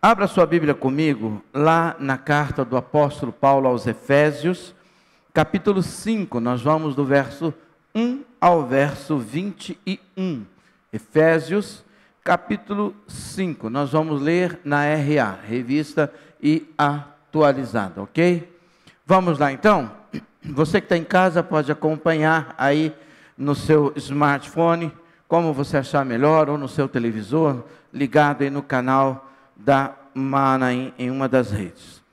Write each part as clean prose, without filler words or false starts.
Abra sua Bíblia comigo, lá na carta do apóstolo Paulo aos Efésios, capítulo 5, nós vamos do verso 1 ao verso 21. Efésios, capítulo 5, nós vamos ler na RA, Revista e Atualizada, ok? Vamos lá então? Você que está em casa pode acompanhar aí no seu smartphone, como você achar melhor, ou no seu televisor, ligado aí no canal da Manaim, em uma das redes.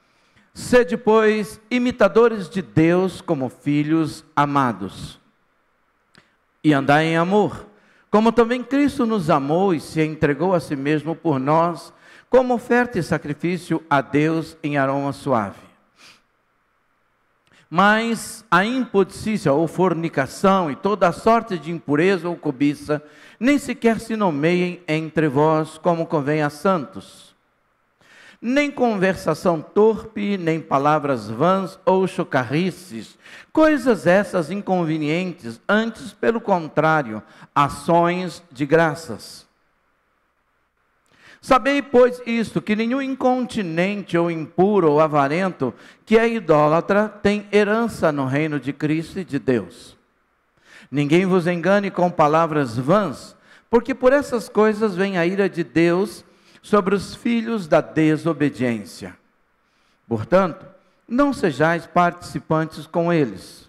Sede, pois, imitadores de Deus como filhos amados, e andai em amor, como também Cristo nos amou e se entregou a si mesmo por nós, como oferta e sacrifício a Deus em aroma suave. Mas a impudicícia ou fornicação e toda a sorte de impureza ou cobiça nem sequer se nomeiem entre vós como convém a santos. Nem conversação torpe, nem palavras vãs ou chocarrices, coisas essas inconvenientes, antes, pelo contrário, ações de graças. Sabei, pois, isto, que nenhum incontinente ou impuro ou avarento, que é idólatra, tem herança no reino de Cristo e de Deus. Ninguém vos engane com palavras vãs, porque por essas coisas vem a ira de Deus sobre os filhos da desobediência. Portanto, não sejais participantes com eles.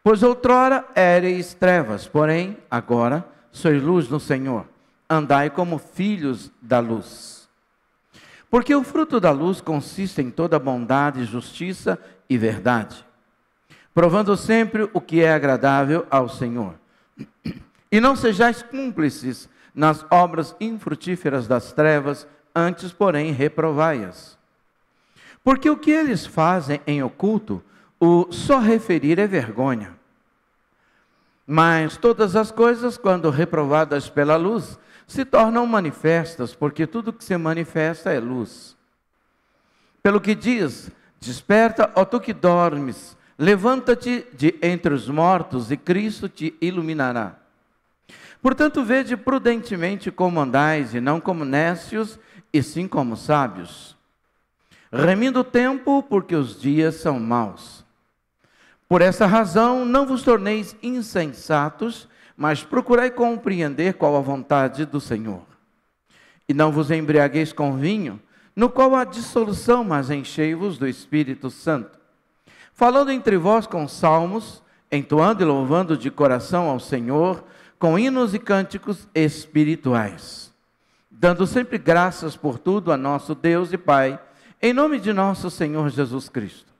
Pois outrora éreis trevas, porém, agora sois luz no Senhor. Andai como filhos da luz. Porque o fruto da luz consiste em toda bondade, justiça e verdade, provando sempre o que é agradável ao Senhor. E não sejais cúmplices nas obras infrutíferas das trevas, antes, porém, reprovai-as. Porque o que eles fazem em oculto, o só referir é vergonha. Mas todas as coisas, quando reprovadas pela luz, se tornam manifestas, porque tudo que se manifesta é luz. Pelo que diz: desperta, ó tu que dormes, levanta-te de entre os mortos, e Cristo te iluminará. Portanto, vede prudentemente como andais, e não como nécios, e sim como sábios, remindo o tempo, porque os dias são maus. Por essa razão, não vos torneis insensatos, mas procurai compreender qual a vontade do Senhor. E não vos embriagueis com vinho, no qual há dissolução, mas enchei-vos do Espírito Santo, falando entre vós com salmos, entoando e louvando de coração ao Senhor, com hinos e cânticos espirituais, dando sempre graças por tudo a nosso Deus e Pai, em nome de nosso Senhor Jesus Cristo,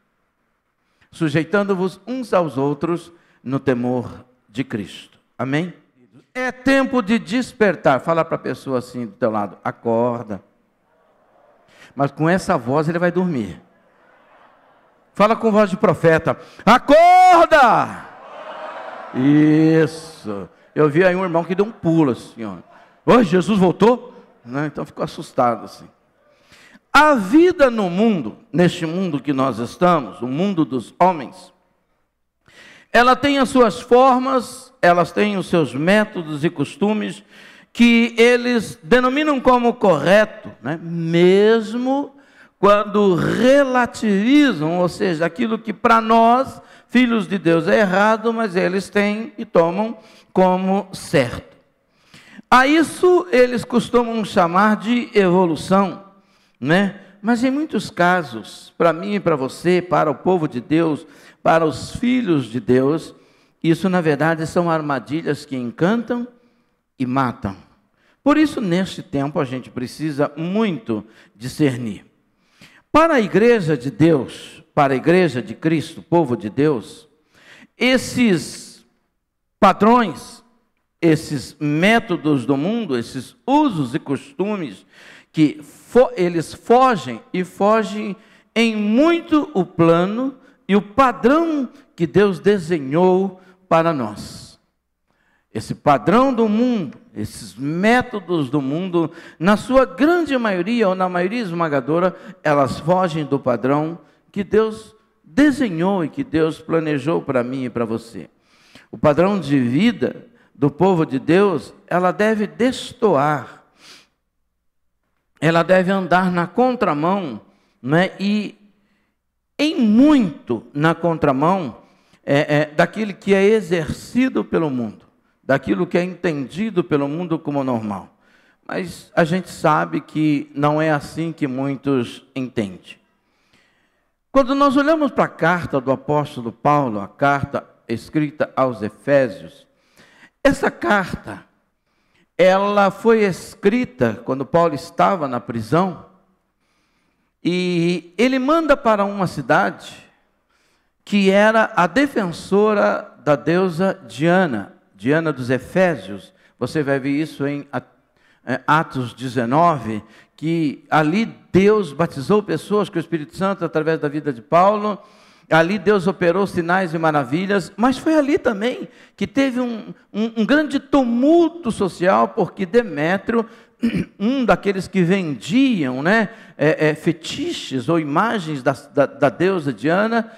sujeitando-vos uns aos outros no temor de Cristo. Amém? É tempo de despertar. Fala para a pessoa assim do teu lado: acorda. Mas com essa voz ele vai dormir. Fala com voz de profeta: acorda! Isso. Eu vi aí um irmão que deu um pulo assim, ó. Oi, Jesus voltou? Não, então ficou assustado assim. A vida no mundo, neste mundo que nós estamos, o mundo dos homens, ela tem as suas formas, elas têm os seus métodos e costumes, que eles denominam como correto, né? Mesmo quando relativizam, ou seja, aquilo que para nós, filhos de Deus, é errado, mas eles têm e tomam como certo. A isso eles costumam chamar de evolução, né? Mas em muitos casos, para mim e para você, para o povo de Deus, para os filhos de Deus, isso na verdade são armadilhas que encantam e matam. Por isso, neste tempo, a gente precisa muito discernir. Para a igreja de Deus, para a igreja de Cristo, povo de Deus, esses padrões, esses métodos do mundo, esses usos e costumes, que eles fogem em muito o plano e o padrão que Deus desenhou para nós. Esse padrão do mundo, esses métodos do mundo, na sua grande maioria, ou na maioria esmagadora, elas fogem do padrão que Deus desenhou e que Deus planejou para mim e para você. O padrão de vida do povo de Deus, ela deve destoar ela deve andar na contramão, né? E em muito na contramão daquilo que é exercido pelo mundo, daquilo que é entendido pelo mundo como normal. Mas a gente sabe que não é assim que muitos entendem. Quando nós olhamos para a carta do apóstolo Paulo, a carta escrita aos Efésios, essa carta, ela foi escrita quando Paulo estava na prisão, e ele manda para uma cidade que era a defensora da deusa Diana, Diana dos Efésios. Você vai ver isso em Atos 19, que ali Deus batizou pessoas com o Espírito Santo através da vida de Paulo. Ali Deus operou sinais e maravilhas, mas foi ali também que teve um grande tumulto social, porque Demétrio, um daqueles que vendiam, né, fetiches ou imagens da deusa Diana,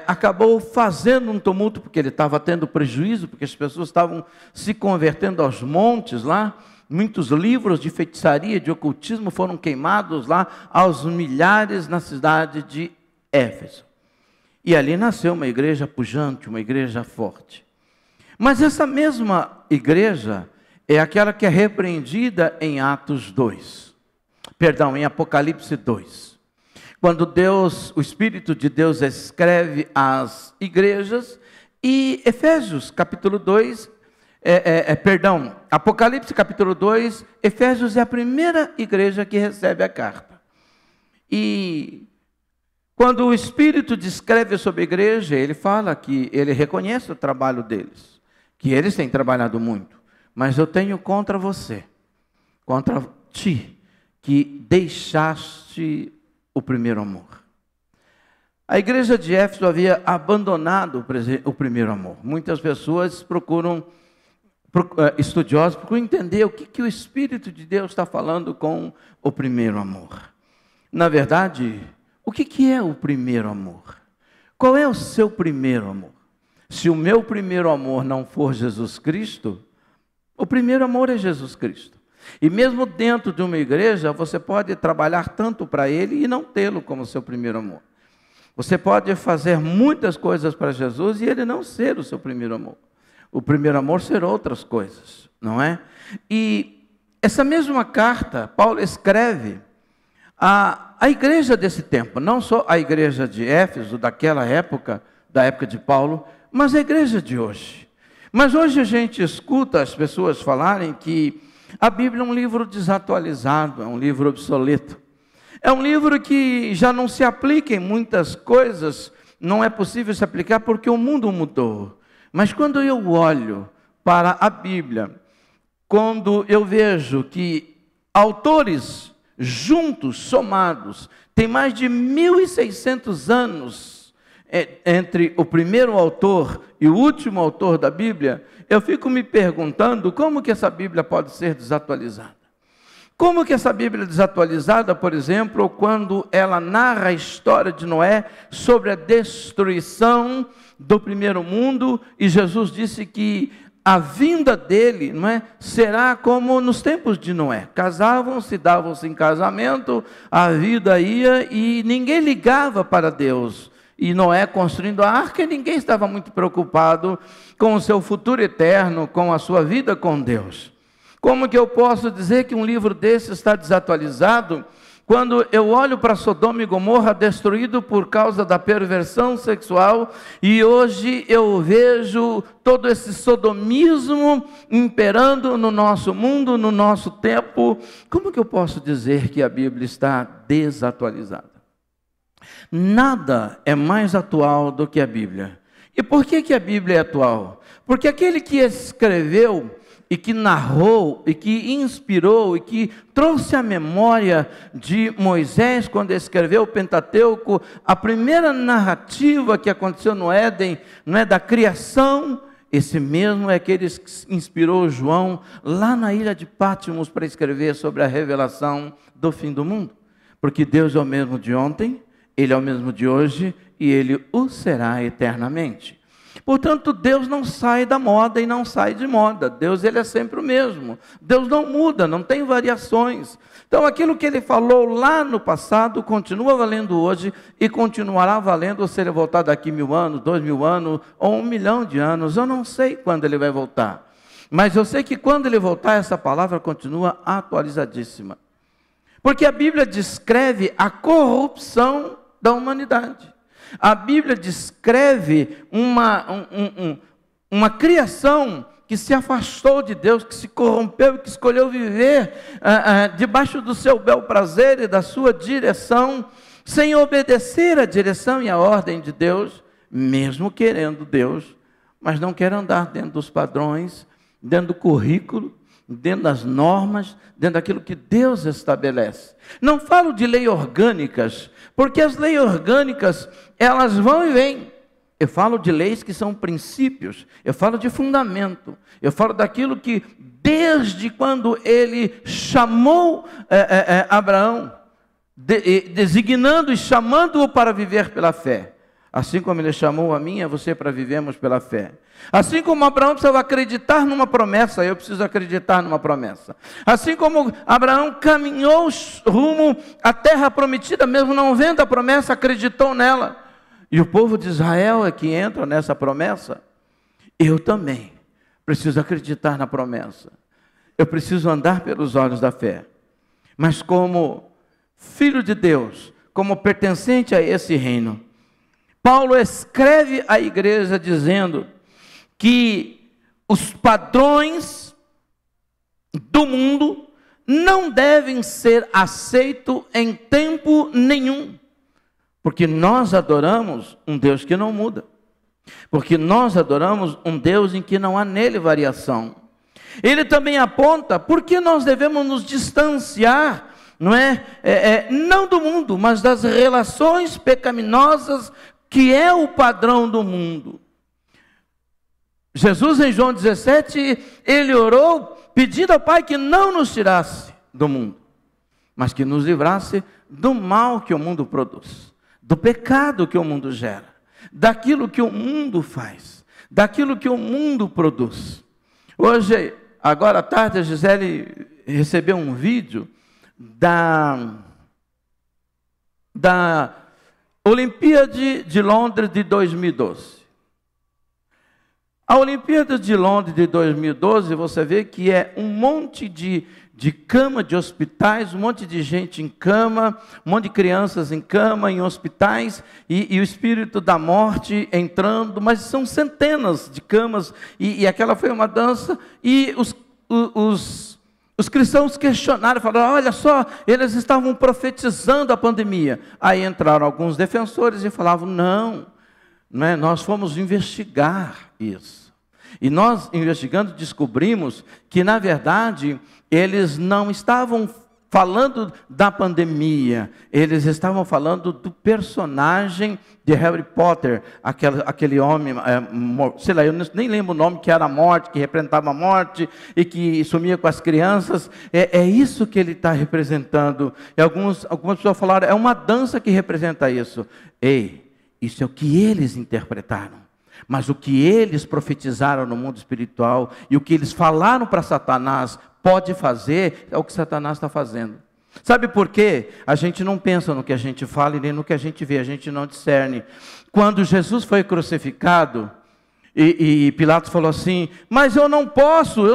acabou fazendo um tumulto, porque ele estava tendo prejuízo, porque as pessoas estavam se convertendo aos montes lá. Muitos livros de feitiçaria, de ocultismo foram queimados lá aos milhares na cidade de Éfeso. E ali nasceu uma igreja pujante, uma igreja forte. Mas essa mesma igreja é aquela que é repreendida em em Apocalipse 2. Quando Deus, o Espírito de Deus escreve às igrejas, e Efésios capítulo 2, Apocalipse capítulo 2, Efésios é a primeira igreja que recebe a carta. E quando o Espírito descreve sobre a igreja, ele fala que ele reconhece o trabalho deles, que eles têm trabalhado muito, mas eu tenho contra você, contra ti, que deixaste o primeiro amor. A igreja de Éfeso havia abandonado o primeiro amor. Muitas pessoas estudiosos procuram entender o que o Espírito de Deus está falando com o primeiro amor. Na verdade, o que é o primeiro amor? Qual é o seu primeiro amor? Se o meu primeiro amor não for Jesus Cristo, o primeiro amor é Jesus Cristo. E mesmo dentro de uma igreja, você pode trabalhar tanto para Ele e não tê-lo como seu primeiro amor. Você pode fazer muitas coisas para Jesus e Ele não ser o seu primeiro amor. O primeiro amor ser outras coisas, não é? E essa mesma carta, Paulo escreve a igreja desse tempo, não só a igreja de Éfeso, daquela época, da época de Paulo, mas a igreja de hoje. Mas hoje a gente escuta as pessoas falarem que a Bíblia é um livro desatualizado, é um livro obsoleto. É um livro que já não se aplica em muitas coisas, não é possível se aplicar porque o mundo mudou. Mas quando eu olho para a Bíblia, quando eu vejo que autores juntos, somados, tem mais de 1.600 anos entre o primeiro autor e o último autor da Bíblia, eu fico me perguntando como que essa Bíblia pode ser desatualizada. Como que essa Bíblia é desatualizada, por exemplo, quando ela narra a história de Noé sobre a destruição do primeiro mundo, e Jesus disse que a vinda dele, não é, será como nos tempos de Noé. Casavam-se, davam-se em casamento, a vida ia e ninguém ligava para Deus. E Noé construindo a arca, e ninguém estava muito preocupado com o seu futuro eterno, com a sua vida com Deus. Como que eu posso dizer que um livro desse está desatualizado, quando eu olho para Sodoma e Gomorra destruído por causa da perversão sexual, e hoje eu vejo todo esse sodomismo imperando no nosso mundo, no nosso tempo? Como que eu posso dizer que a Bíblia está desatualizada? Nada é mais atual do que a Bíblia. E por que a Bíblia é atual? Porque aquele que escreveu e que narrou, e que inspirou, e que trouxe à memória de Moisés, quando escreveu o Pentateuco, a primeira narrativa que aconteceu no Éden, não é, da criação, esse mesmo é aquele que inspirou João, lá na ilha de Pátimos, para escrever sobre a revelação do fim do mundo. Porque Deus é o mesmo de ontem, Ele é o mesmo de hoje, e Ele o será eternamente. Portanto, Deus não sai da moda e não sai de moda. Deus, ele é sempre o mesmo. Deus não muda, não tem variações. Então, aquilo que ele falou lá no passado continua valendo hoje e continuará valendo se ele voltar daqui 1000 anos, 2000 anos ou 1 milhão de anos. Eu não sei quando ele vai voltar. Mas eu sei que quando ele voltar, essa palavra continua atualizadíssima. Porque a Bíblia descreve a corrupção da humanidade. A Bíblia descreve uma criação que se afastou de Deus, que se corrompeu e que escolheu viver debaixo do seu bel prazer e da sua direção, sem obedecer à direção e à ordem de Deus, mesmo querendo Deus, mas não quer andar dentro dos padrões, dentro do currículo, dentro das normas, dentro daquilo que Deus estabelece. Não falo de leis orgânicas, porque as leis orgânicas, elas vão e vêm. Eu falo de leis que são princípios, eu falo de fundamento, eu falo daquilo que, desde quando ele chamou Abraão, designando e chamando-o para viver pela fé, assim como ele chamou a mim e a você para vivermos pela fé. Assim como Abraão precisava acreditar numa promessa, eu preciso acreditar numa promessa. Assim como Abraão caminhou rumo à terra prometida, mesmo não vendo a promessa, acreditou nela. E o povo de Israel é que entra nessa promessa. Eu também preciso acreditar na promessa. Eu preciso andar pelos olhos da fé. Mas como filho de Deus, como pertencente a esse reino, Paulo escreve à igreja dizendo que os padrões do mundo não devem ser aceitos em tempo nenhum. Porque nós adoramos um Deus que não muda. Porque nós adoramos um Deus em que não há nele variação. Ele também aponta por que nós devemos nos distanciar, não do mundo, mas das relações pecaminosas que é o padrão do mundo. Jesus, em João 17, ele orou pedindo ao Pai que não nos tirasse do mundo, mas que nos livrasse do mal que o mundo produz, do pecado que o mundo gera, daquilo que o mundo faz, daquilo que o mundo produz. Hoje, agora à tarde, a Gisele recebeu um vídeo da Olimpíada de Londres de 2012. A Olimpíada de Londres de 2012, você vê que é um monte de cama de hospitais, um monte de gente em cama, um monte de crianças em cama, em hospitais, e o espírito da morte entrando, mas são centenas de camas, e aquela foi uma dança, e os cristãos questionaram, falaram, olha só, eles estavam profetizando a pandemia. Aí entraram alguns defensores e falavam, não, nós fomos investigar isso. E nós, investigando, descobrimos que, na verdade, eles não estavam falando da pandemia, eles estavam falando do personagem de Harry Potter, aquele homem, sei lá, eu nem lembro o nome, que era a morte, que representava a morte, e que sumia com as crianças. É isso que ele está representando. E algumas pessoas falaram, é uma dança que representa isso. Ei, isso é o que eles interpretaram. Mas o que eles profetizaram no mundo espiritual e o que eles falaram para Satanás pode fazer, é o que Satanás está fazendo. Sabe por quê? A gente não pensa no que a gente fala e nem no que a gente vê, a gente não discerne. Quando Jesus foi crucificado, e Pilatos falou assim, mas eu não posso,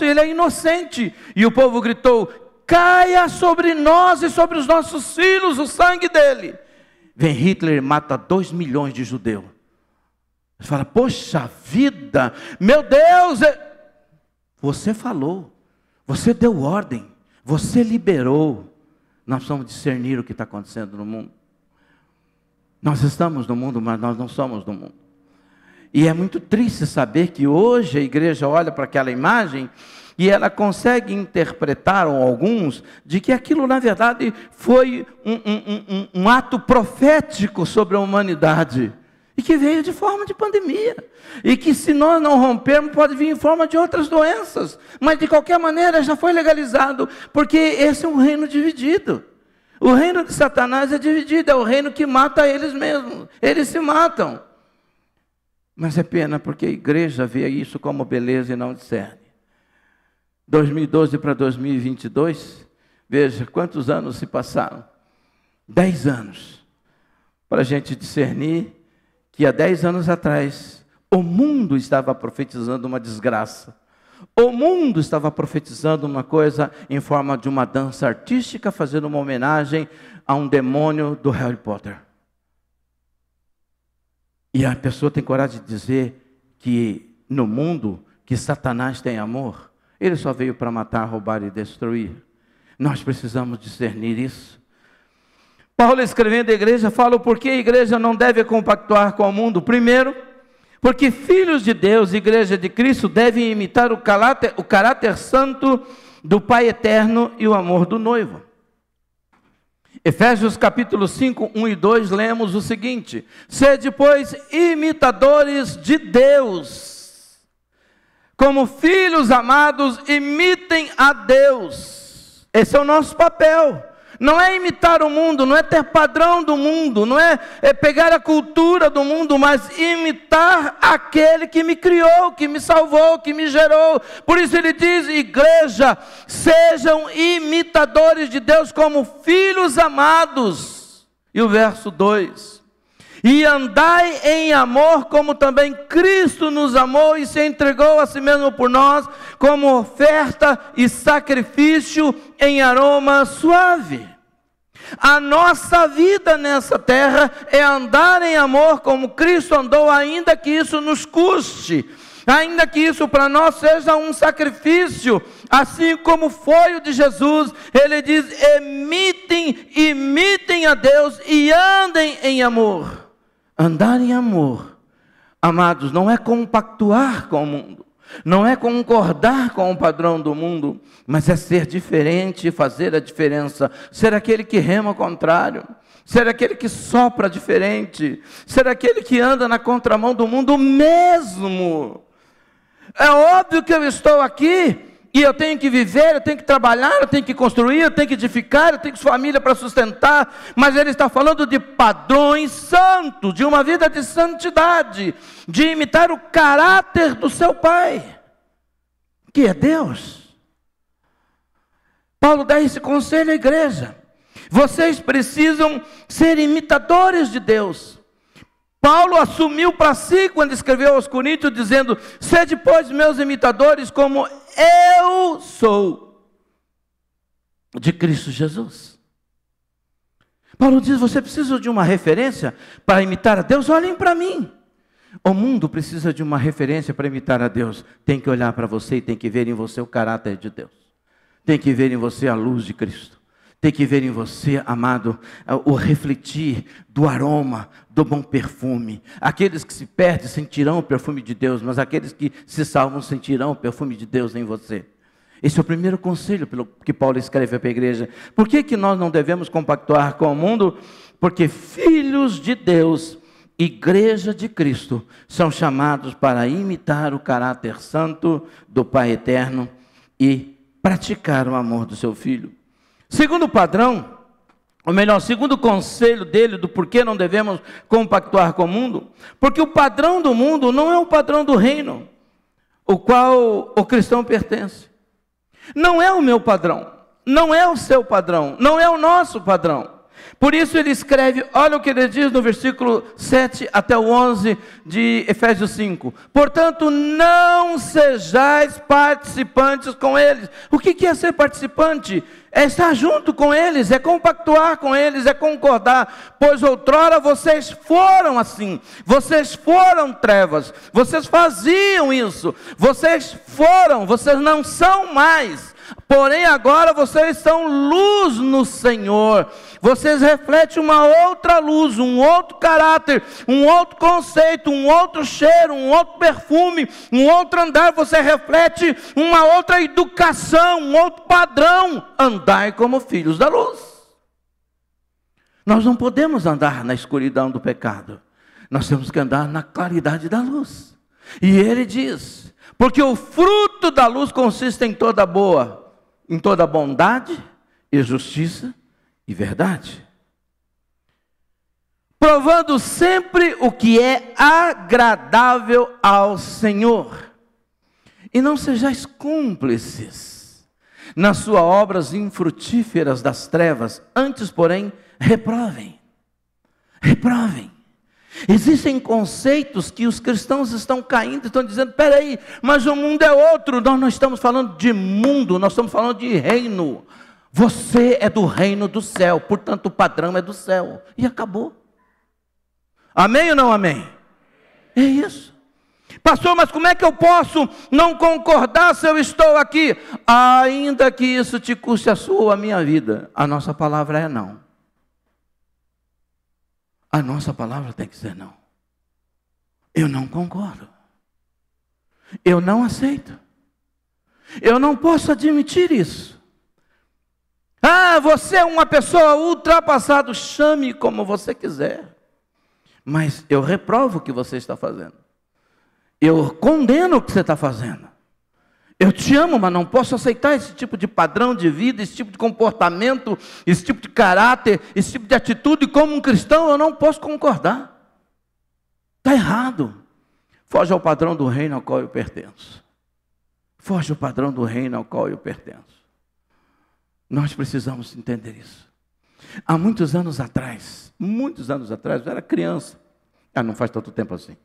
ele é inocente. E o povo gritou, caia sobre nós e sobre os nossos filhos o sangue dele. Vem Hitler e mata 2 milhões de judeus. Você fala, poxa vida, meu Deus, você falou, você deu ordem, você liberou. Nós precisamos discernir o que está acontecendo no mundo. Nós estamos no mundo, mas nós não somos do mundo. E é muito triste saber que hoje a igreja olha para aquela imagem e ela consegue interpretar, ou alguns, de que aquilo na verdade foi um ato profético sobre a humanidade. E que veio de forma de pandemia. E que se nós não rompermos, pode vir em forma de outras doenças. Mas de qualquer maneira já foi legalizado. Porque esse é um reino dividido. O reino de Satanás é dividido. É o reino que mata eles mesmos. Eles se matam. Mas é pena porque a igreja vê isso como beleza e não discerne. 2012 para 2022, veja quantos anos se passaram. 10 anos. Para a gente discernir que há 10 anos atrás, o mundo estava profetizando uma desgraça. O mundo estava profetizando uma coisa em forma de uma dança artística, fazendo uma homenagem a um demônio do Harry Potter. E a pessoa tem coragem de dizer que no mundo, que Satanás tem amor. Ele só veio para matar, roubar e destruir. Nós precisamos discernir isso. Paulo, escrevendo à igreja, fala o porquê a igreja não deve compactuar com o mundo. Primeiro, porque filhos de Deus, igreja de Cristo, devem imitar o caráter santo do Pai eterno e o amor do noivo. Efésios capítulo 5, 1 e 2, lemos o seguinte: sede, pois, imitadores de Deus, como filhos amados, imitem a Deus. Esse é o nosso papel. Não é imitar o mundo, não é ter padrão do mundo, não é pegar a cultura do mundo, mas imitar aquele que me criou, que me salvou, que me gerou. Por isso ele diz: igreja, sejam imitadores de Deus como filhos amados. E o verso 2: e andai em amor, como também Cristo nos amou e se entregou a si mesmo por nós, como oferta e sacrifício em aroma suave. A nossa vida nessa terra é andar em amor como Cristo andou, ainda que isso nos custe, ainda que isso para nós seja um sacrifício, assim como foi o de Jesus. Ele diz: imitem a Deus e andem em amor. Andar em amor, amados, não é compactuar com o mundo, não é concordar com o padrão do mundo, mas é ser diferente e fazer a diferença, ser aquele que rema ao contrário, ser aquele que sopra diferente, ser aquele que anda na contramão do mundo mesmo. É óbvio que eu estou aqui e eu tenho que viver, eu tenho que trabalhar, eu tenho que construir, eu tenho que edificar, eu tenho que família para sustentar, mas ele está falando de padrões santos, de uma vida de santidade, de imitar o caráter do seu Pai, que é Deus. Paulo dá esse conselho à igreja: vocês precisam ser imitadores de Deus. Paulo assumiu para si quando escreveu aos Coríntios, dizendo: sede, pois, meus imitadores, como eu sou de Cristo Jesus. Paulo diz: você precisa de uma referência para imitar a Deus? Olhem para mim. O mundo precisa de uma referência para imitar a Deus. Tem que olhar para você e tem que ver em você o caráter de Deus. Tem que ver em você a luz de Cristo. Tem que ver em você, amado, o refletir do aroma, do bom perfume. Aqueles que se perdem sentirão o perfume de Deus, mas aqueles que se salvam sentirão o perfume de Deus em você. Esse é o primeiro conselho pelo que Paulo escreve para a igreja. Por que nós não devemos compactuar com o mundo? Porque filhos de Deus, igreja de Cristo, são chamados para imitar o caráter santo do Pai eterno e praticar o amor do seu Filho. Segundo padrão, ou melhor, segundo conselho dele do porquê não devemos compactuar com o mundo, porque o padrão do mundo não é o padrão do reino, o qual o cristão pertence. Não é o meu padrão, não é o seu padrão, não é o nosso padrão. Por isso ele escreve, olha o que ele diz no versículo 7 até o 11 de Efésios 5. Portanto, não sejais participantes com eles. O que é ser participante? É estar junto com eles, é compactuar com eles, é concordar. Pois outrora vocês foram assim, vocês foram trevas, vocês faziam isso, vocês não são mais. Porém agora vocês são luz no Senhor. Vocês refletem uma outra luz, um outro caráter, um outro conceito, um outro cheiro, um outro perfume, um outro andar. Você reflete uma outra educação, um outro padrão. Andai como filhos da luz. Nós não podemos andar na escuridão do pecado. Nós temos que andar na claridade da luz. E ele diz: porque o fruto da luz consiste em toda bondade e justiça e verdade. provando sempre o que é agradável ao Senhor. E não sejais cúmplices nas suas obras infrutíferas das trevas, antes, porém, reprovem. Reprovem. Existem conceitos que os cristãos estão caindo, estão dizendo, peraí, mas o mundo é outro. Nós não estamos falando de mundo, nós estamos falando de reino. Você é do reino do céu, portanto o padrão é do céu. E acabou. Amém ou não amém? É isso. Pastor, mas como é que eu posso não concordar se eu estou aqui? Ainda que isso te custe a sua ou a minha vida. A nossa palavra é não. A nossa palavra tem que ser não. Eu não concordo. Eu não aceito. Eu não posso admitir isso. Ah, você é uma pessoa ultrapassada, chame como você quiser. Mas eu reprovo o que você está fazendo. Eu condeno o que você está fazendo. Eu te amo, mas não posso aceitar esse tipo de padrão de vida, esse tipo de comportamento, esse tipo de caráter, esse tipo de atitude. Como um cristão, eu não posso concordar. Está errado. Foge ao padrão do reino ao qual eu pertenço. Foge ao padrão do reino ao qual eu pertenço. Nós precisamos entender isso. Há muitos anos atrás, eu era criança. Não faz tanto tempo assim.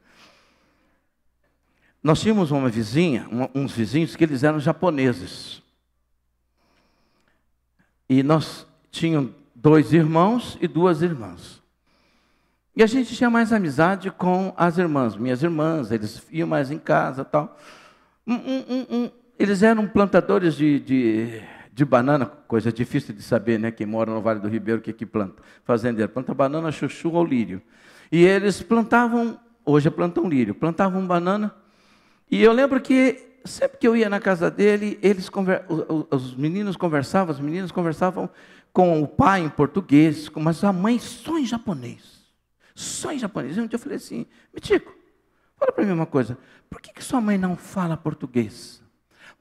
Nós tínhamos uma vizinha, uns vizinhos que eles eram japoneses. E nós tínhamos 2 irmãos e 2 irmãs. E a gente tinha mais amizade com as irmãs. Minhas irmãs, eles iam mais em casa e tal. Eles eram plantadores de banana, coisa difícil de saber, né? Quem mora no Vale do Ribeiro, o que planta? Fazendeiro, planta banana, chuchu ou lírio. E eles plantavam, hoje plantam lírio, plantavam banana. E eu lembro que sempre que eu ia na casa dele, os meninos conversavam com o pai em português, mas a mãe só em japonês. Só em japonês. E um dia eu falei assim, Mitico, fala para mim uma coisa, por que sua mãe não fala português?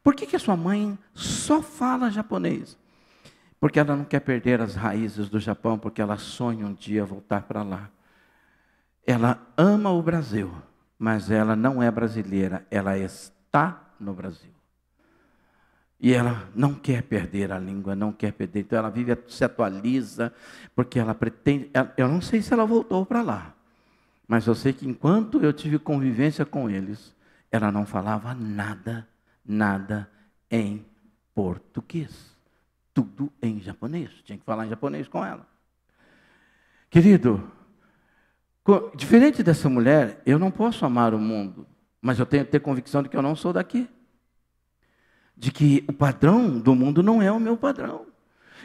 Por que a sua mãe só fala japonês? Porque ela não quer perder as raízes do Japão, porque ela sonha um dia voltar para lá. Ela ama o Brasil, mas ela não é brasileira, ela está no Brasil. E ela não quer perder a língua, não quer perder, então ela vive, se atualiza, porque ela pretende, eu não sei se ela voltou para lá, mas eu sei que enquanto eu tive convivência com eles, ela não falava nada em português, tudo em japonês, tinha que falar em japonês com ela. Querido, diferente dessa mulher, eu não posso amar o mundo, mas eu tenho que ter convicção de que eu não sou daqui. De que o padrão do mundo não é o meu padrão.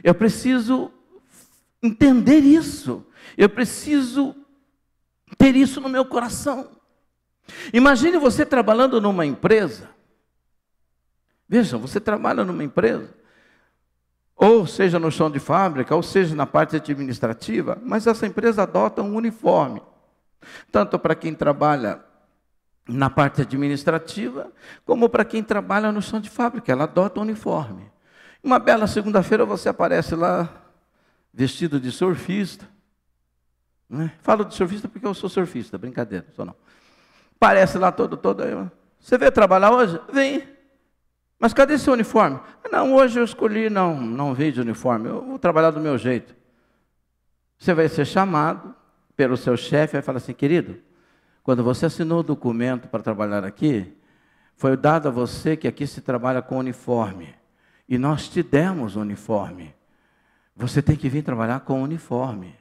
Eu preciso entender isso. Eu preciso ter isso no meu coração. Imagine você trabalhando numa empresa. Vejam, você trabalha numa empresa, ou seja no chão de fábrica, ou seja na parte administrativa, mas essa empresa adota um uniforme. Tanto para quem trabalha na parte administrativa, como para quem trabalha no chão de fábrica, ela adota um uniforme. Uma bela segunda-feira você aparece lá, vestido de surfista. Né? Falo de surfista porque eu sou surfista, brincadeira, só não. Aparece lá todo aí. Você veio trabalhar hoje? Vem. Mas cadê seu uniforme? Não, hoje eu escolhi, não veio de uniforme, eu vou trabalhar do meu jeito. Você vai ser chamado pelo seu chefe, vai falar assim, querido, quando você assinou o documento para trabalhar aqui, foi dado a você que aqui se trabalha com uniforme. E nós te demos o uniforme. Você tem que vir trabalhar com uniforme.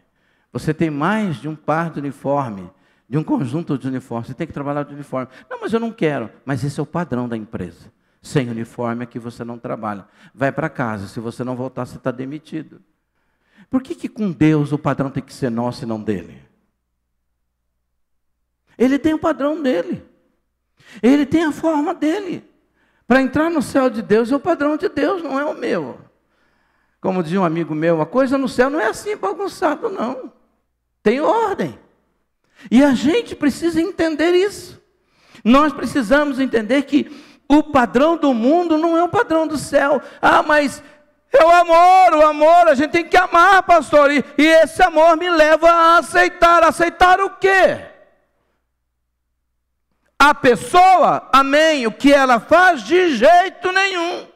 Você tem mais de um par de uniforme, de um conjunto de uniformes. Você tem que trabalhar de uniforme. Não, mas eu não quero. Mas esse é o padrão da empresa. Sem uniforme aqui você não trabalha. Vai para casa. Se você não voltar, você está demitido. Por que com Deus o padrão tem que ser nosso e não dele? Ele tem o padrão dele. Ele tem a forma dele. Para entrar no céu de Deus é o padrão de Deus, não é o meu. Como dizia um amigo meu, a coisa no céu não é assim bagunçado, não. Tem ordem. E a gente precisa entender isso. Nós precisamos entender que o padrão do mundo não é o padrão do céu. Ah, mas É o amor, a gente tem que amar, pastor, e esse amor me leva a aceitar o quê? A pessoa, amém, o que ela faz, de jeito nenhum.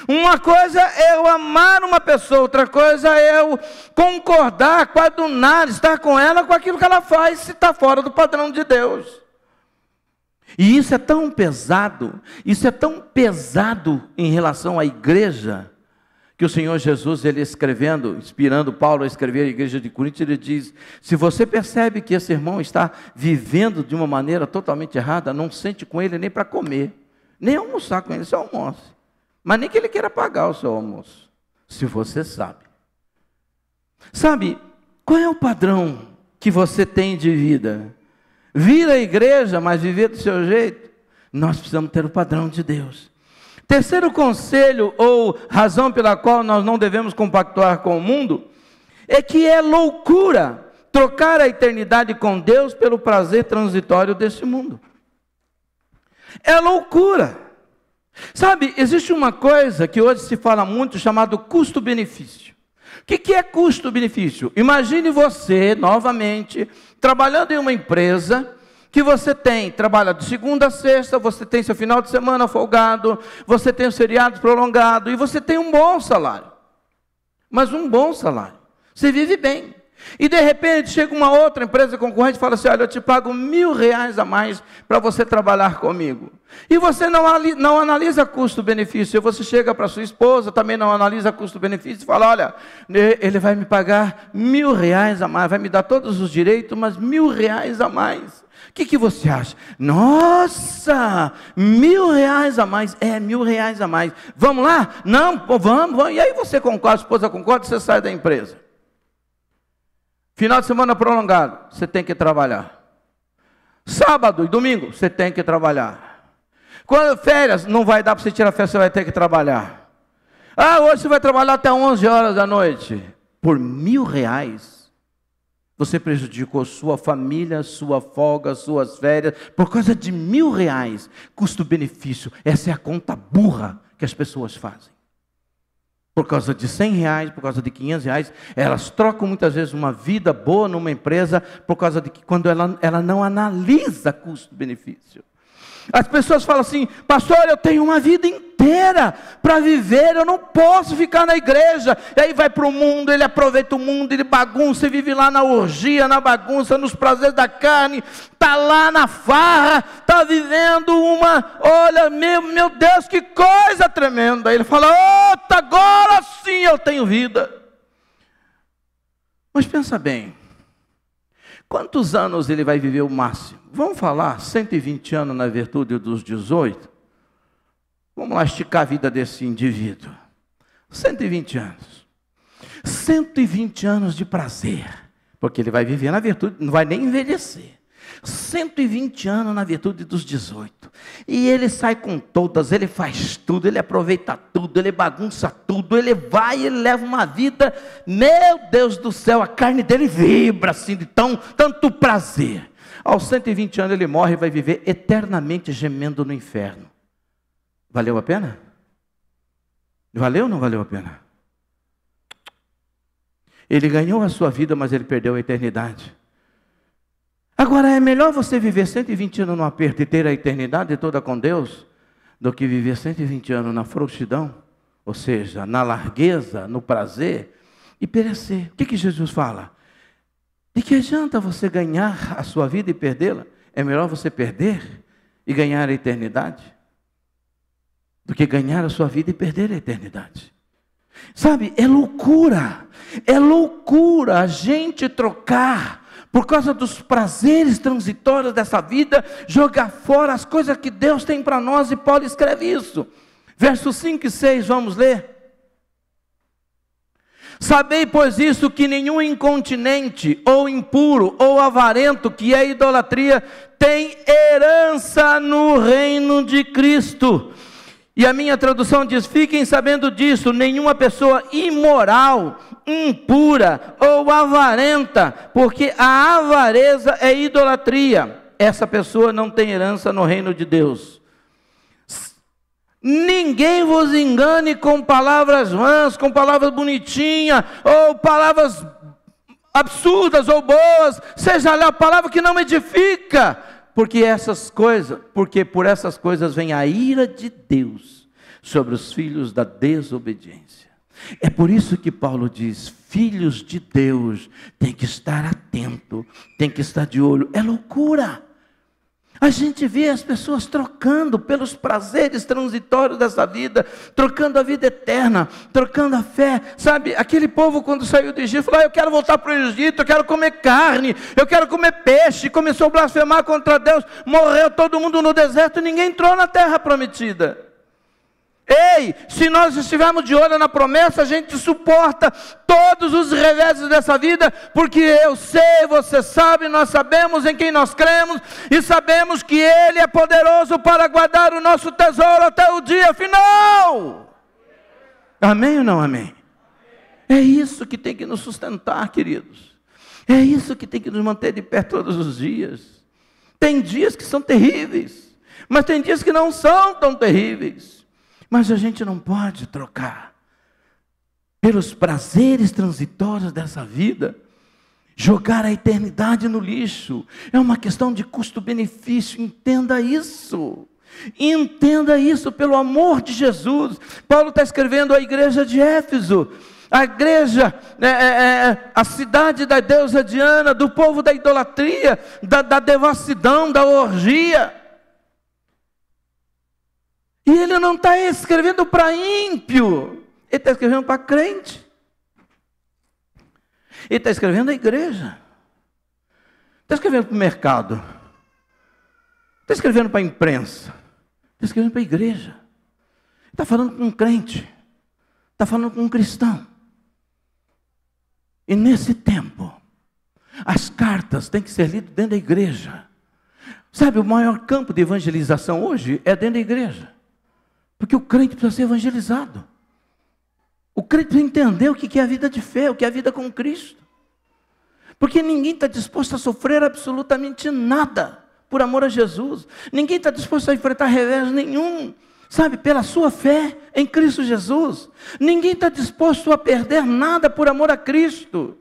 Uma coisa é eu amar uma pessoa, outra coisa é eu concordar, coadunar, estar com ela, com aquilo que ela faz, se está fora do padrão de Deus. E isso é tão pesado em relação à igreja, que o Senhor Jesus, ele escrevendo, inspirando Paulo a escrever a igreja de Corinto, ele diz: se você percebe que esse irmão está vivendo de uma maneira totalmente errada, não sente com ele nem para comer, nem almoçar com ele, só almoce, mas nem que ele queira pagar o seu almoço, se você sabe. Sabe, qual é o padrão que você tem de vida? Vir à igreja, mas viver do seu jeito? Nós precisamos ter o padrão de Deus. Terceiro conselho, ou razão pela qual nós não devemos compactuar com o mundo, é que é loucura trocar a eternidade com Deus pelo prazer transitório desse mundo. É loucura. Sabe, existe uma coisa que hoje se fala muito, chamado custo-benefício. O que é custo-benefício? Imagine você, novamente, trabalhando em uma empresa, que você trabalha de segunda a sexta, você tem seu final de semana folgado, você tem os feriados prolongados, e você tem um bom salário. Mas um bom salário. Você vive bem. E de repente chega uma outra empresa concorrente e fala assim: olha, eu te pago R$1.000 a mais para você trabalhar comigo. E você não analisa custo-benefício. Você chega para sua esposa, também não analisa custo-benefício, e fala: olha, ele vai me pagar R$1.000 a mais, vai me dar todos os direitos, mas R$1.000 a mais. O que você acha? Nossa, R$1.000 a mais, R$1.000 a mais. Vamos lá? Não, vamos. E aí você concorda, a esposa concorda, você sai da empresa. Final de semana prolongado, você tem que trabalhar. Sábado e domingo, você tem que trabalhar. Quando férias, não vai dar para você tirar férias, você vai ter que trabalhar. Ah, hoje você vai trabalhar até 11 horas da noite. Por R$1.000, você prejudicou sua família, sua folga, suas férias, por causa de R$1.000. Custo-benefício, essa é a conta burra que as pessoas fazem. Por causa de R$100, por causa de R$500, elas trocam muitas vezes uma vida boa numa empresa, por causa de que quando ela não analisa custo-benefício. As pessoas falam assim: pastor, eu tenho uma vida inteira para viver, eu não posso ficar na igreja. E aí vai para o mundo, ele aproveita o mundo, ele bagunça, ele vive lá na orgia, na bagunça, nos prazeres da carne, está lá na farra, está vivendo olha, meu Deus, que coisa tremenda. Ele fala: agora sim eu tenho vida. Mas pensa bem, quantos anos ele vai viver o máximo? Vamos falar 120 anos na virtude dos 18? Vamos lá esticar a vida desse indivíduo. 120 anos. 120 anos de prazer. Porque ele vai viver na virtude, não vai nem envelhecer. 120 anos na virtude dos 18. E ele sai com todas, ele faz tudo, ele aproveita tudo, ele bagunça tudo, ele leva uma vida, meu Deus do céu, a carne dele vibra assim de tanto prazer. Aos 120 anos ele morre e vai viver eternamente gemendo no inferno. Valeu a pena? Valeu ou não valeu a pena? Ele ganhou a sua vida, mas ele perdeu a eternidade. Agora, é melhor você viver 120 anos no aperto e ter a eternidade toda com Deus, do que viver 120 anos na frouxidão, ou seja, na largueza, no prazer, e perecer. O que Jesus fala? De que adianta você ganhar a sua vida e perdê-la? É melhor você perder e ganhar a eternidade, do que ganhar a sua vida e perder a eternidade. Sabe, é loucura a gente trocar, por causa dos prazeres transitórios dessa vida, jogar fora as coisas que Deus tem para nós. E Paulo escreve isso. Versos 5 e 6, vamos ler. Sabei, pois, isso, que nenhum incontinente, ou impuro, ou avarento, que é idolatria, tem herança no reino de Cristo. E a minha tradução diz: fiquem sabendo disso, nenhuma pessoa imoral, impura ou avarenta, porque a avareza é idolatria. Essa pessoa não tem herança no reino de Deus. Ninguém vos engane com palavras vãs, com palavras bonitinhas, ou palavras absurdas ou boas, seja lá a palavra que não edifica, porque por essas coisas vem a ira de Deus sobre os filhos da desobediência. É por isso que Paulo diz: filhos de Deus tem que estar atento, tem que estar de olho. É loucura. A gente vê as pessoas trocando pelos prazeres transitórios dessa vida, trocando a vida eterna, trocando a fé. Sabe, aquele povo quando saiu do Egito, falou: eu quero voltar para o Egito, eu quero comer carne, eu quero comer peixe. Começou a blasfemar contra Deus, morreu todo mundo no deserto e ninguém entrou na terra prometida. Ei, se nós estivermos de olho na promessa, a gente suporta todos os reveses dessa vida, porque eu sei, você sabe, nós sabemos em quem nós cremos, e sabemos que Ele é poderoso para guardar o nosso tesouro até o dia final. Amém ou não amém? É isso que tem que nos sustentar, queridos. É isso que tem que nos manter de pé todos os dias. Tem dias que são terríveis, mas tem dias que não são tão terríveis. Mas a gente não pode trocar pelos prazeres transitórios dessa vida, jogar a eternidade no lixo. É uma questão de custo-benefício, entenda isso. Entenda isso, pelo amor de Jesus. Paulo está escrevendo à igreja de Éfeso, a igreja, a cidade da deusa Diana, do povo da idolatria, da devassidão, da orgia. E ele não está escrevendo para ímpio, ele está escrevendo para crente. Ele está escrevendo à igreja. Está escrevendo para o mercado. Está escrevendo para a imprensa. Está escrevendo para a igreja. Está falando com um crente. Está falando com um cristão. E nesse tempo, as cartas têm que ser lidas dentro da igreja. Sabe, o maior campo de evangelização hoje é dentro da igreja. Porque o crente precisa ser evangelizado. O crente precisa entender o que é a vida de fé, o que é a vida com Cristo. Porque ninguém está disposto a sofrer absolutamente nada por amor a Jesus. Ninguém está disposto a enfrentar revés nenhum, sabe, pela sua fé em Cristo Jesus. Ninguém está disposto a perder nada por amor a Cristo.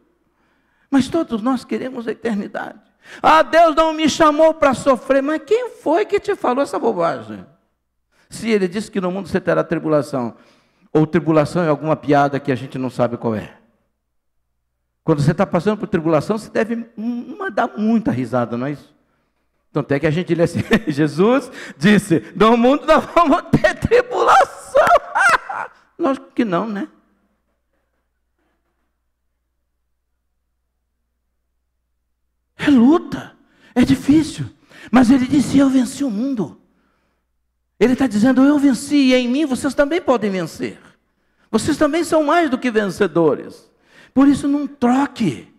Mas todos nós queremos a eternidade. Ah, Deus não me chamou para sofrer. Mas quem foi que te falou essa bobagem? Se Ele disse que no mundo você terá tribulação, ou tribulação é alguma piada que a gente não sabe qual é. Quando você está passando por tribulação, você deve dar muita risada, não é isso? Então até que a gente lê assim, Jesus disse: no mundo nós vamos ter tribulação. Lógico que não, né? É luta, é difícil. Mas Ele disse: eu venci o mundo. Ele está dizendo: eu venci, e em mim vocês também podem vencer. Vocês também são mais do que vencedores. Por isso não troque.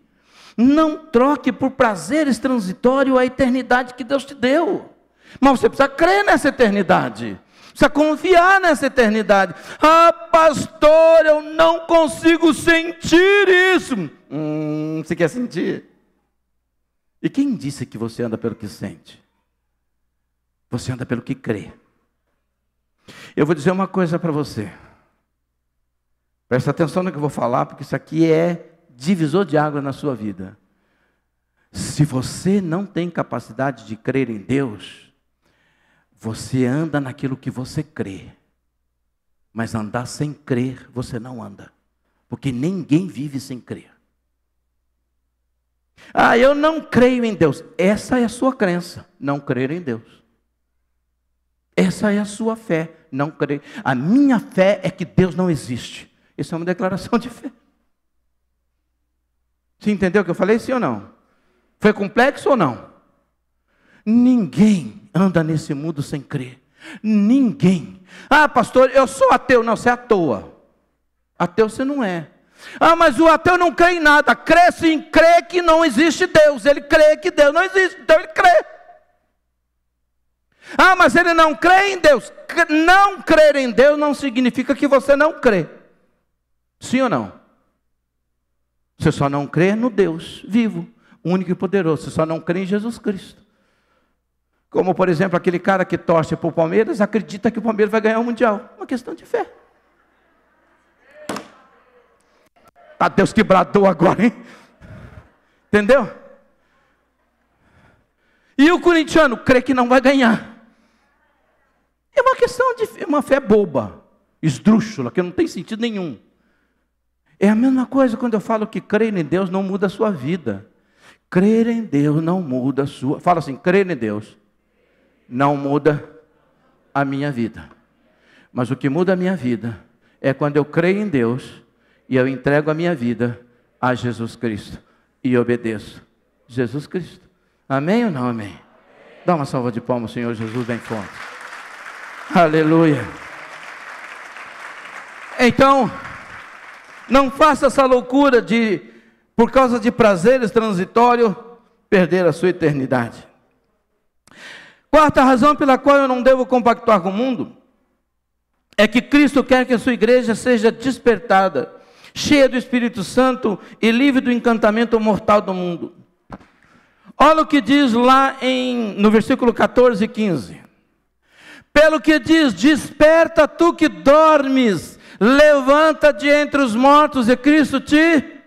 Não troque por prazeres transitórios a eternidade que Deus te deu. Mas você precisa crer nessa eternidade. Precisa confiar nessa eternidade. Ah, pastor, eu não consigo sentir isso. Você quer sentir? E quem disse que você anda pelo que sente? Você anda pelo que crê. Eu vou dizer uma coisa para você. Presta atenção no que eu vou falar, porque isso aqui é divisor de água na sua vida. Se você não tem capacidade de crer em Deus, você anda naquilo que você crê. Mas andar sem crer, você não anda. Porque ninguém vive sem crer. Ah, eu não creio em Deus. Essa é a sua crença, não crer em Deus. Essa é a sua fé, não crer. A minha fé é que Deus não existe. Isso é uma declaração de fé. Você entendeu o que eu falei, sim ou não? Foi complexo ou não? Ninguém anda nesse mundo sem crer. Ninguém. Ah, pastor, eu sou ateu. Não, você é à toa. Ateu você não é. Ah, mas o ateu não crê em nada. Crê sim, crê que não existe Deus. Ele crê que Deus não existe, então ele crê. Ah, mas ele não crê em Deus. Não crer em Deus não significa que você não crê. Sim ou não? Você só não crê no Deus vivo, único e poderoso. Você só não crê em Jesus Cristo. Como, por exemplo, aquele cara que torce para o Palmeiras, acredita que o Palmeiras vai ganhar o Mundial. Uma questão de fé. Ah, Deus que bradou agora, hein? Entendeu? E o corintiano crê que não vai ganhar. É uma questão de uma fé boba, esdrúxula, que não tem sentido nenhum. É a mesma coisa quando eu falo que crer em Deus não muda a sua vida. Crer em Deus não muda a sua... Fala assim, crer em Deus não muda a minha vida. Mas o que muda a minha vida é quando eu creio em Deus e eu entrego a minha vida a Jesus Cristo e obedeço Jesus Cristo. Amém ou não amém? Dá uma salva de palmas, Senhor Jesus, bem forte. Aleluia. Então, não faça essa loucura de, por causa de prazeres transitórios, perder a sua eternidade. Quarta razão pela qual eu não devo compactuar com o mundo é que Cristo quer que a sua igreja seja despertada, cheia do Espírito Santo e livre do encantamento mortal do mundo. Olha o que diz lá no versículo 14 e 15. Pelo que diz, desperta tu que dormes, levanta-te entre os mortos e Cristo te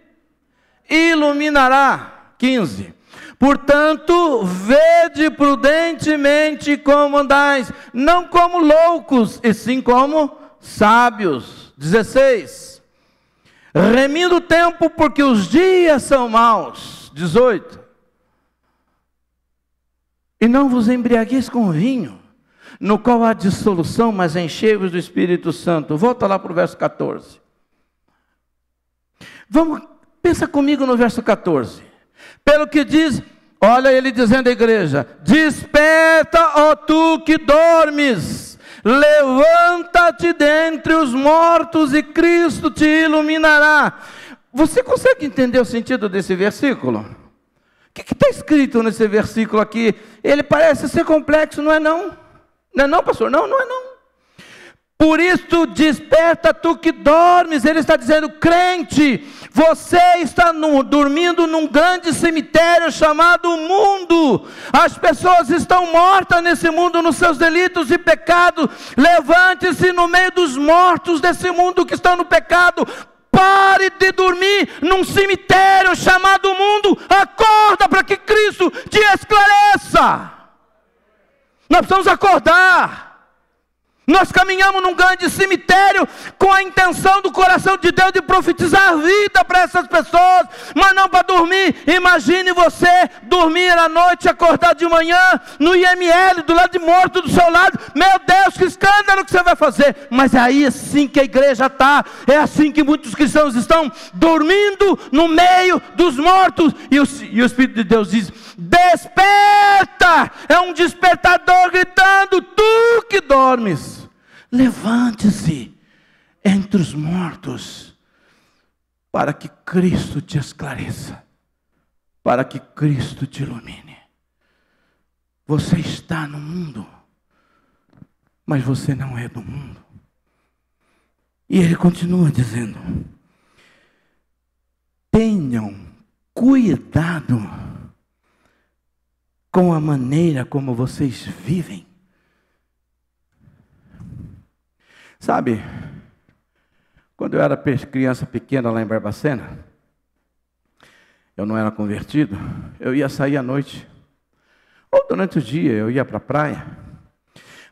iluminará. 15. Portanto, vede prudentemente como andais, não como loucos, e sim como sábios. 16. Remindo o tempo, porque os dias são maus. 18. E não vos embriagueis com vinho, no qual há dissolução, mas enchei-vos do Espírito Santo. Volta lá para o verso 14. Pensa comigo no verso 14. Pelo que diz, olha ele dizendo à igreja, desperta, ó tu que dormes, levanta-te dentre os mortos e Cristo te iluminará. Você consegue entender o sentido desse versículo? O que está escrito nesse versículo aqui? Ele parece ser complexo, não é não? Não é não, pastor? Não, não é não. Por isso, desperta tu que dormes. Ele está dizendo, crente, você está dormindo num grande cemitério chamado mundo. As pessoas estão mortas nesse mundo, nos seus delitos e pecados. Levante-se no meio dos mortos desse mundo que estão no pecado. Pare de dormir num cemitério chamado mundo. Acorda para que Cristo te esclareça. Nós precisamos acordar. Nós caminhamos num grande cemitério com a intenção do coração de Deus de profetizar vida para essas pessoas, mas não para dormir. Imagine você dormir à noite e acordar de manhã no IML, do lado de morto do seu lado. Meu Deus, que escândalo que você vai fazer. Mas é aí assim que a igreja está, é assim que muitos cristãos estão dormindo no meio dos mortos. E o Espírito de Deus diz, desperta, é um despertador gritando, tu que dormes, levante-se entre os mortos, para que Cristo te esclareça, para que Cristo te ilumine. Você está no mundo, mas você não é do mundo. E ele continua dizendo, tenham cuidado com a maneira como vocês vivem. Sabe, quando eu era criança pequena lá em Barbacena, eu não era convertido, eu ia sair à noite, ou durante o dia eu ia para a praia,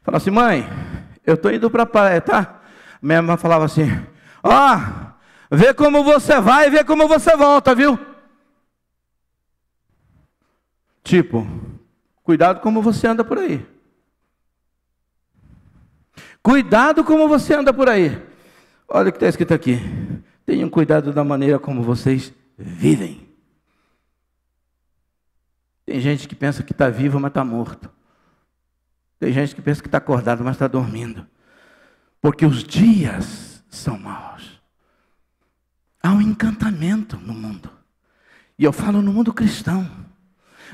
falava assim, mãe, eu estou indo para a praia, tá? Minha mãe falava assim, vê como você vai e vê como você volta, viu? Tipo, cuidado como você anda por aí. Cuidado como você anda por aí. Olha o que está escrito aqui. Tenham cuidado da maneira como vocês vivem. Tem gente que pensa que está vivo, mas está morto. Tem gente que pensa que está acordado, mas está dormindo. Porque os dias são maus. Há um encantamento no mundo. E eu falo no mundo cristão.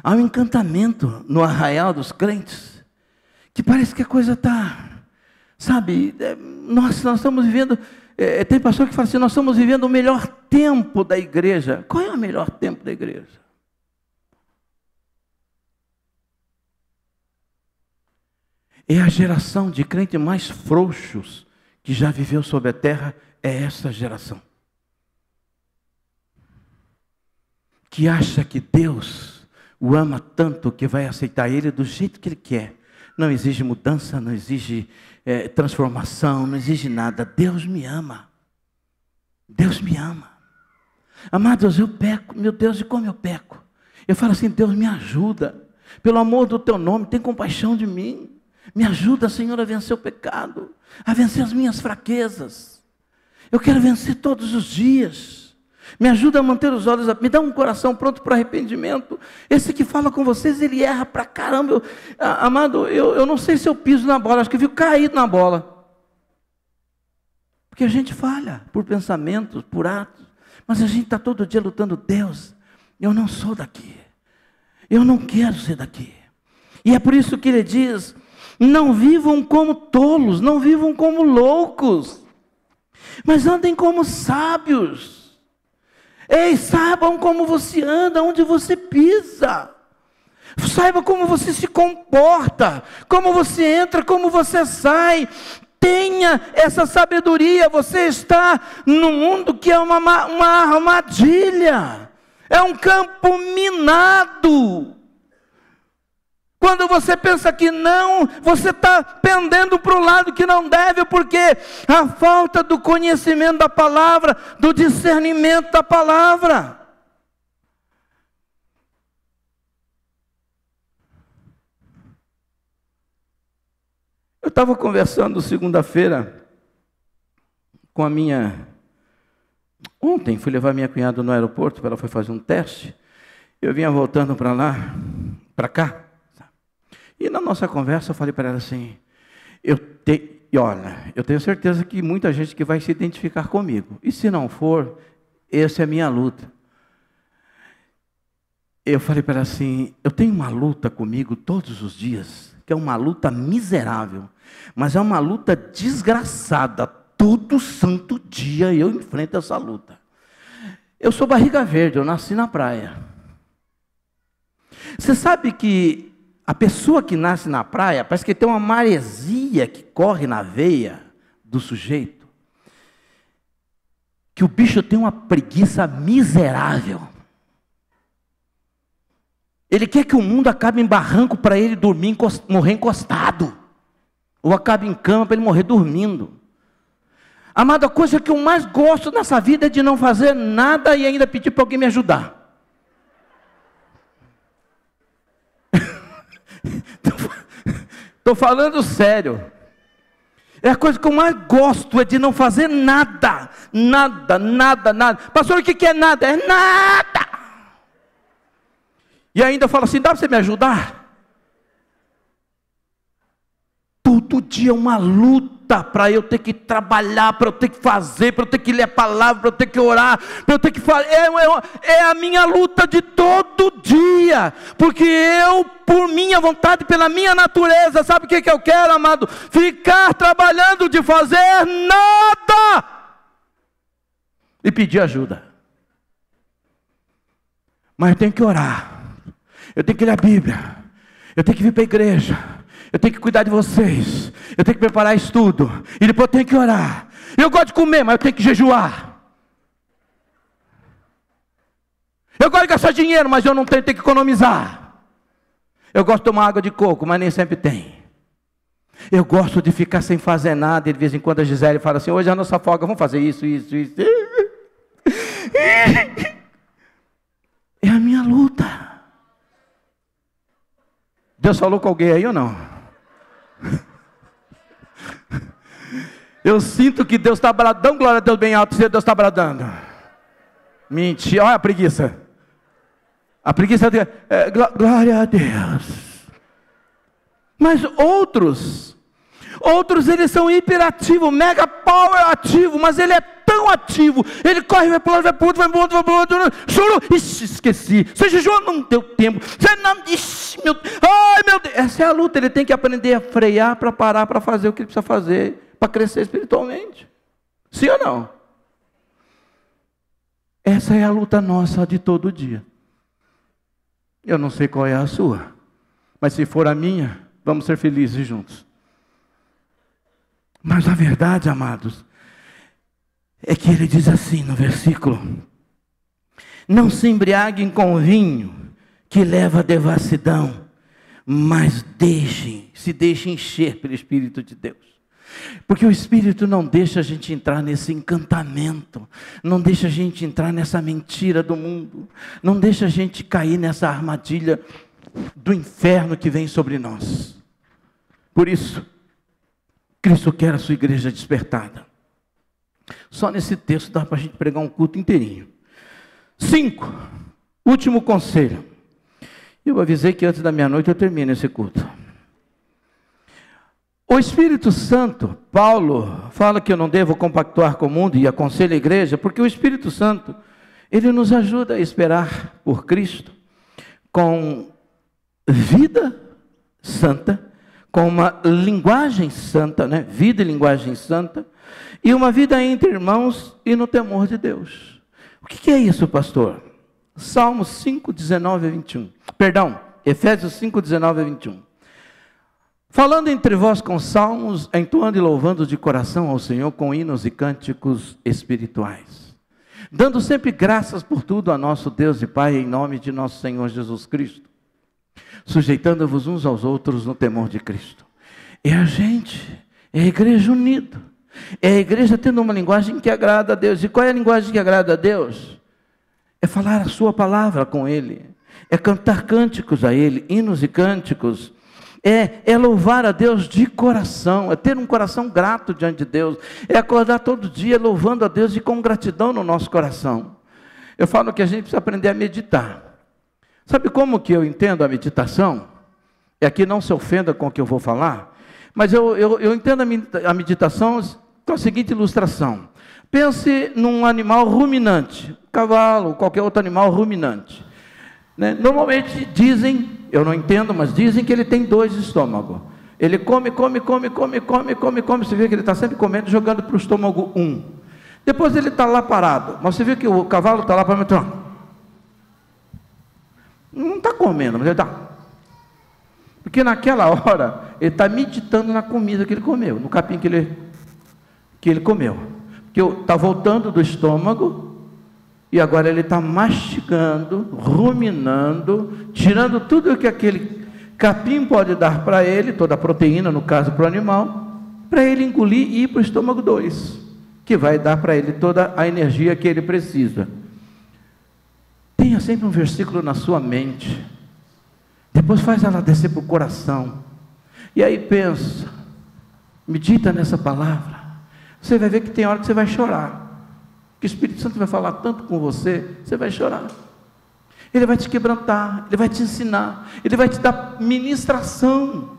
Há um encantamento no arraial dos crentes. Que parece que a coisa está... Sabe, nós estamos vivendo, tem pastor que fala assim, nós estamos vivendo o melhor tempo da igreja. Qual é o melhor tempo da igreja? É a geração de crentes mais frouxos que já viveu sobre a terra, é essa geração. Que acha que Deus o ama tanto que vai aceitar ele do jeito que ele quer. Não exige mudança, não exige transformação, não exige nada. Deus me ama. Deus me ama. Amados, eu peco, meu Deus, e como eu peco? Eu falo assim, Deus me ajuda. Pelo amor do teu nome, tem compaixão de mim. Me ajuda, Senhor, a vencer o pecado, a vencer as minhas fraquezas. Eu quero vencer todos os dias. Me ajuda a manter os olhos, me dá um coração pronto para arrependimento. Esse que fala com vocês, ele erra pra caramba. Amado, eu não sei se eu piso na bola, acho que eu fico caído na bola. Porque a gente falha por pensamentos, por atos. Mas a gente está todo dia lutando, Deus, eu não sou daqui. Eu não quero ser daqui. E é por isso que ele diz, não vivam como tolos, não vivam como loucos, mas andem como sábios. Ei, saibam como você anda, onde você pisa. Saiba como você se comporta, como você entra, como você sai. Tenha essa sabedoria. Você está num mundo que é uma armadilha. É um campo minado. Quando você pensa que não, você está pendendo para o lado que não deve, porque a falta do conhecimento da palavra, do discernimento da palavra. Eu estava conversando segunda-feira com a minha... Ontem fui levar minha cunhada no aeroporto, ela foi fazer um teste. Eu vinha voltando para lá, para cá. E na nossa conversa eu falei para ela assim, olha, eu tenho certeza que muita gente que vai se identificar comigo. E se não for, essa é a minha luta. Eu falei para ela assim, eu tenho uma luta comigo todos os dias, que é uma luta miserável, mas é uma luta desgraçada. Todo santo dia eu enfrento essa luta. Eu sou barriga verde, eu nasci na praia. Você sabe que a pessoa que nasce na praia, parece que tem uma maresia que corre na veia do sujeito. Que o bicho tem uma preguiça miserável. Ele quer que o mundo acabe em barranco para ele dormir, morrer encostado. Ou acabe em cama para ele morrer dormindo. Amado, a coisa que eu mais gosto nessa vida é de não fazer nada e ainda pedir para alguém me ajudar. Estou falando sério. É a coisa que eu mais gosto, é de não fazer nada. Nada, nada, nada. Pastor, o que é nada? É nada. E ainda fala assim, dá para você me ajudar? Todo dia é uma luta para eu ter que trabalhar, para eu ter que fazer, para eu ter que ler a palavra, para eu ter que orar, para eu ter que falar. É a minha luta de todo dia, porque eu, por minha vontade, pela minha natureza, sabe o que eu quero, amado? Ficar trabalhando de fazer nada e pedir ajuda. Mas eu tenho que orar, eu tenho que ler a Bíblia, eu tenho que vir para a igreja, eu tenho que cuidar de vocês, eu tenho que preparar estudo, e depois eu tenho que orar. Eu gosto de comer, mas eu tenho que jejuar. Eu gosto de gastar dinheiro, mas eu não tenho que economizar. Eu gosto de tomar água de coco, mas nem sempre tem. Eu gosto de ficar sem fazer nada, e de vez em quando a Gisele fala assim, hoje é a nossa folga, vamos fazer isso. É a minha luta. Deus falou com alguém aí ou não? Eu sinto que Deus está bradando, glória a Deus bem alto, se Deus está bradando. Mentira, olha a preguiça. A preguiça de glória a Deus. Mas outros eles são hiperativos, mega power ativo, mas ele é tão ativo, ele corre, vai para o lado, vai para o outro, vai para o outro, vai para o outro, chorou, ixi, esqueci, você jejuou, não deu tempo, você não, ixi, ai meu Deus, essa é a luta, ele tem que aprender a frear para parar, para fazer o que ele precisa fazer, para crescer espiritualmente, sim ou não? Essa é a luta nossa de todo dia. Eu não sei qual é a sua, mas se for a minha, vamos ser felizes juntos. Mas a verdade, amados, é que ele diz assim no versículo: não se embriaguem com vinho que leva à devassidão, mas se deixem encher pelo Espírito de Deus. Porque o Espírito não deixa a gente entrar nesse encantamento, não deixa a gente entrar nessa mentira do mundo, não deixa a gente cair nessa armadilha do inferno que vem sobre nós. Por isso, Cristo quer a sua igreja despertada. Só nesse texto dá para a gente pregar um culto inteirinho. 5, último conselho. Eu avisei que antes da meia-noite eu termino esse culto. O Espírito Santo, Paulo fala que eu não devo compactuar com o mundo e aconselha a igreja, porque o Espírito Santo, ele nos ajuda a esperar por Cristo com vida santa, com uma linguagem santa, né? Vida e linguagem santa, e uma vida entre irmãos e no temor de Deus. O que é isso, pastor? Salmos 5, 19 a 21. Perdão, Efésios 5, 19 a 21. Falando entre vós com salmos, entoando e louvando de coração ao Senhor com hinos e cânticos espirituais, dando sempre graças por tudo a nosso Deus e Pai, em nome de nosso Senhor Jesus Cristo, sujeitando-vos uns aos outros no temor de Cristo. É a gente, é a igreja unida, é a igreja tendo uma linguagem que agrada a Deus. E qual é a linguagem que agrada a Deus? É falar a sua palavra com Ele, é cantar cânticos a Ele, hinos e cânticos, é louvar a Deus de coração, é ter um coração grato diante de Deus, é acordar todo dia louvando a Deus e com gratidão no nosso coração. Eu falo que a gente precisa aprender a meditar. Sabe como que eu entendo a meditação? E aqui não se ofenda com o que eu vou falar, mas eu entendo a meditação com a seguinte ilustração. Pense num animal ruminante, cavalo, qualquer outro animal ruminante. Normalmente dizem, eu não entendo, mas dizem que ele tem 2 estômagos. Ele come. Você vê que ele está sempre comendo, jogando para o estômago 1. Depois ele está lá parado. Mas você vê que o cavalo está lá para metade. Não está comendo, mas ele está. Porque naquela hora, ele está meditando na comida que ele comeu, no capim que ele comeu. Porque está voltando do estômago, e agora ele está mastigando, ruminando, tirando tudo o que aquele capim pode dar para ele, toda a proteína, no caso para o animal, para ele engolir e ir para o estômago 2, que vai dar para ele toda a energia que ele precisa. Tenha sempre um versículo na sua mente, depois faz ela descer para o coração, e aí pensa, medita nessa palavra, você vai ver que tem hora que você vai chorar, que o Espírito Santo vai falar tanto com você, você vai chorar. Ele vai te quebrantar, ele vai te ensinar, ele vai te dar ministração.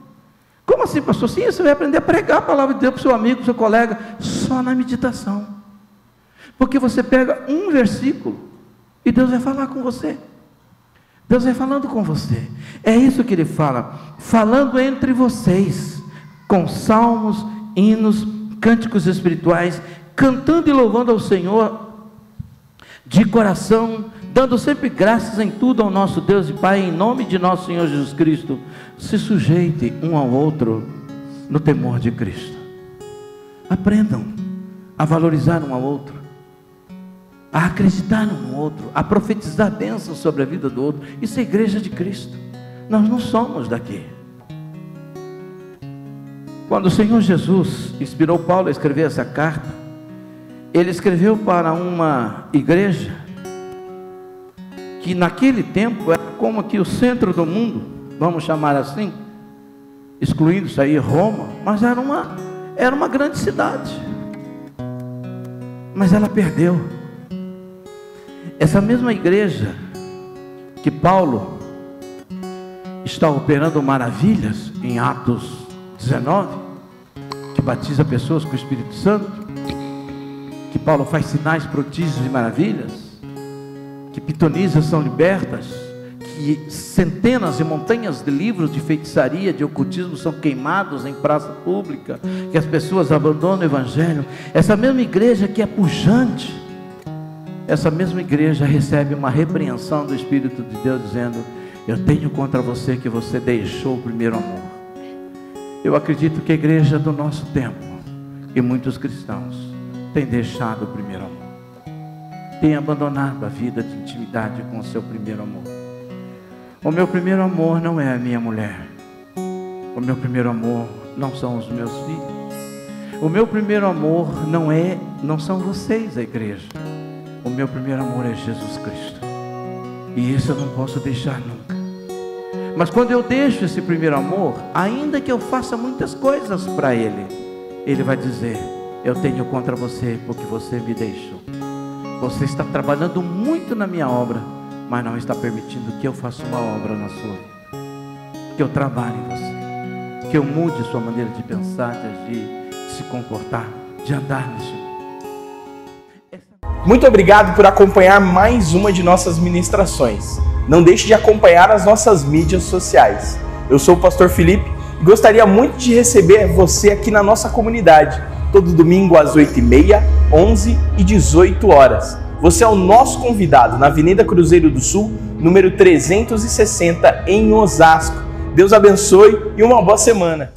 Como assim, pastor? Sim, você vai aprender a pregar a palavra de Deus para o seu amigo, para o seu colega, só na meditação. Porque você pega um versículo e Deus vai falar com você. Deus vai falando com você. É isso que ele fala, falando entre vocês, com salmos, hinos, cânticos espirituais, cantando e louvando ao Senhor de coração, dando sempre graças em tudo ao nosso Deus e Pai, em nome de nosso Senhor Jesus Cristo. Se sujeite um ao outro no temor de Cristo. Aprendam a valorizar um ao outro, a acreditar um no outro, a profetizar bênçãos sobre a vida do outro. Isso é a igreja de Cristo. Nós não somos daqui. Quando o Senhor Jesus inspirou Paulo a escrever essa carta, ele escreveu para uma igreja que naquele tempo era como que o centro do mundo, vamos chamar assim, excluindo isso aí Roma, mas era uma grande cidade, mas ela perdeu. Essa mesma igreja que Paulo está operando maravilhas em Atos 19, que batiza pessoas com o Espírito Santo, que Paulo faz sinais, prodígios e maravilhas, que pitonisas são libertas, que centenas e montanhas de livros de feitiçaria, de ocultismo são queimados em praça pública, que as pessoas abandonam o evangelho. Essa mesma igreja que é pujante, essa mesma igreja recebe uma repreensão do Espírito de Deus dizendo: eu tenho contra você que você deixou o primeiro amor. Eu acredito que a igreja do nosso tempo, E muitos cristãos têm deixado o primeiro amor. Têm abandonado a vida de intimidade com o seu primeiro amor. O meu primeiro amor não é a minha mulher. O meu primeiro amor não são os meus filhos. O meu primeiro amor não são vocês, a igreja. O meu primeiro amor é Jesus Cristo. E isso eu não posso deixar nunca. Mas quando eu deixo esse primeiro amor, ainda que eu faça muitas coisas para Ele, Ele vai dizer: eu tenho contra você porque você me deixou. Você está trabalhando muito na minha obra, mas não está permitindo que eu faça uma obra na sua vida. Que eu trabalhe em você. Que eu mude sua maneira de pensar, de agir, de se comportar, de andar nesse mundo. Muito obrigado por acompanhar mais uma de nossas ministrações. Não deixe de acompanhar as nossas mídias sociais. Eu sou o Pastor Felipe e gostaria muito de receber você aqui na nossa comunidade, todo domingo às 8h30, 11 e 18 horas. Você é o nosso convidado na Avenida Cruzeiro do Sul, número 360, em Osasco. Deus abençoe e uma boa semana.